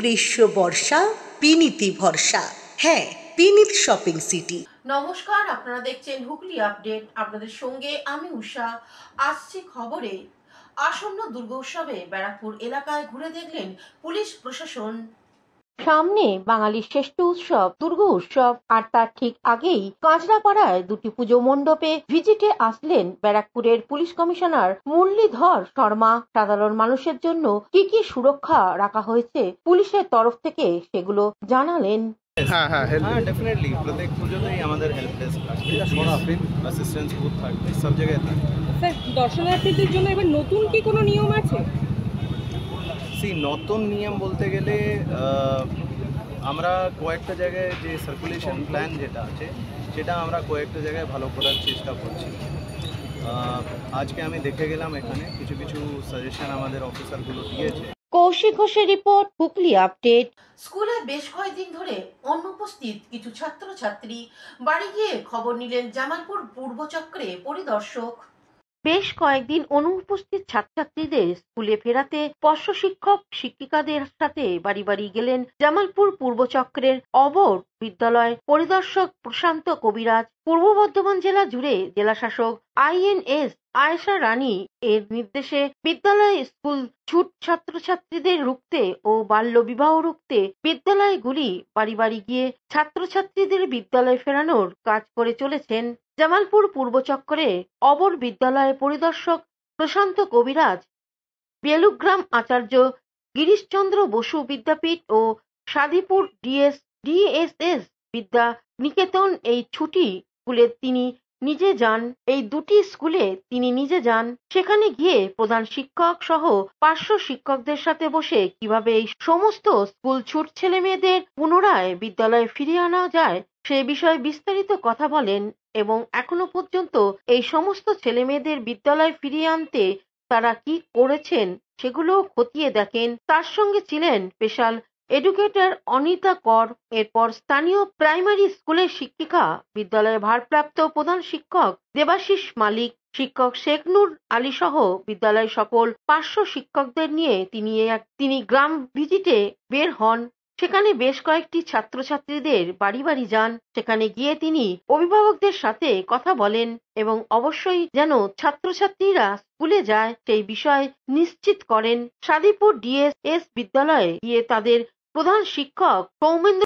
গ্রীষ্ম বর্ষা পিনিতি ভরসা। হ্যাঁ, পিনিত শপিং সিটি। নমস্কার, আপনারা দেখছেন হুগলি আপডেট। আপনাদের সঙ্গে আমি উষা। আসছে খবরে, আসন্ন দুর্গোৎসবে ব্যারাকপুর এলাকায় ঘুরে দেখলেন পুলিশ প্রশাসন। সামনে বাঙালির শ্রেষ্ঠ উৎসব দুর্গা উৎসব, আর তার ঠিক আগেই কাঁচরাপাড়ায় দুটি পুজো মণ্ডপে ভিজিটে আসলেন ব্যারাকপুরের পুলিশ কমিশনার মুরলীধর শর্মা। সাধারণ মানুষের জন্য কি সুরক্ষা রাখা হয়েছে পুলিশের তরফ থেকে সেগুলো জানালেন। डेफिनेटली प्रत्येक পুজোতেই আমাদের হেল্প ডেস্ক থাকবে, অ্যাসিস্ট্যান্স বুথ থাকবে, সব জায়গায় থাকবে। স্যার, দর্শনার্থীদের জন্য এবার নতুন কি কোনো নিয়ম আছে? নতুন নিয়ম বলতে গেলে আমরা কয়েকটা জায়গায় যে সার্কুলেশন প্ল্যান যেটা আছে সেটা আমরা কয়েকটা জায়গায় ভালো করার চেষ্টা করছি। আজকে আমি দেখে গেলাম, এখানে কিছু কিছু সাজেশন আমাদের অফিসারগুলো দিয়েছে। কৌশিক ঘোষের রিপোর্ট, হুগলি আপডেট। স্কুলে বেশ কয়েকদিন ধরে অনুপস্থিত কিছু ছাত্রছাত্রী বাড়ি গিয়ে খবর নিলেন জামালপুর পূর্বচক্রে পরিদর্শক। বেশ কয়েকদিন অনুপস্থিত ছাত্রছাত্রীদের স্কুলে ফেরাতে পর্ষদ শিক্ষক শিক্ষিকাদের সাথে বাড়ি বাড়ি গেলেন জামালপুর পূর্বচক্রের অবর বিদ্যালয় পরিদর্শক প্রশান্ত কবিরাজ। পূর্ব বর্ধমান জেলা জুড়ে জেলাশাসক INS আয়েশা রানী এর নির্দেশে বিদ্যালয় স্কুল ছুট ছাত্রছাত্রীদের রুখতে ও বাল্য বিবাহ রুখতে বিদ্যালয়গুলি বাড়ি বাড়ি গিয়ে ছাত্রছাত্রীদের বিদ্যালয়ে ফেরানোর কাজ করে চলেছেন। জামালপুর পূর্বচক্রে অবর বিদ্যালয় পরিদর্শক প্রশান্ত কবিরাজ বেলুগ্রাম আচার্য গিরিশচন্দ্র বসু বিদ্যাপীঠ ও সাদিপুর DSS বিদ্যা নিকেতন এই ছুটি স্কুলে তিনি নিজে যান। এই দুটি স্কুলে তিনি নিজে যান। সেখানে গিয়ে প্রধান শিক্ষক সহ পার্শ্ব শিক্ষকদের সাথে বসে কিভাবে এই সমস্ত স্কুল ছুট ছেলে মেয়েদের পুনরায় বিদ্যালয়ে ফিরিয়ে আনা যায় সে বিষয়ে বিস্তারিত কথা বলেন এবং এখনো পর্যন্ত এই সমস্ত ছেলে মেয়েদের বিদ্যালয়ে ফিরিয়ে আনতে তারা কি করেছেন সেগুলো খতিয়ে দেখেন। তার সঙ্গে ছিলেন স্পেশাল এডুকেটর অনিতা কর, এরপর স্থানীয় প্রাইমারি স্কুলের শিক্ষিকা, বিদ্যালয়ের ভারপ্রাপ্ত প্রধান শিক্ষক দেবাশিস মালিক, শিক্ষক শেখ নূর আলী সহ বিদ্যালয়ের সকল পার্শ্ব শিক্ষকদের নিয়ে তিনি গ্রাম ভিজিটে বের হন। সেখানে বেশ কয়েকটি ছাত্রছাত্রীদের বাড়ি বাড়ি যান। সেখানে গিয়ে তিনি অভিভাবকদের সাথে কথা বলেন এবং অবশ্যই যেন ছাত্রছাত্রীরা স্কুলে যায় সেই বিষয় নিশ্চিত করেন। সাদিপুর DSS বিদ্যালয়ে গিয়ে তাদের প্রধান শিক্ষক সৌমেন্দ্র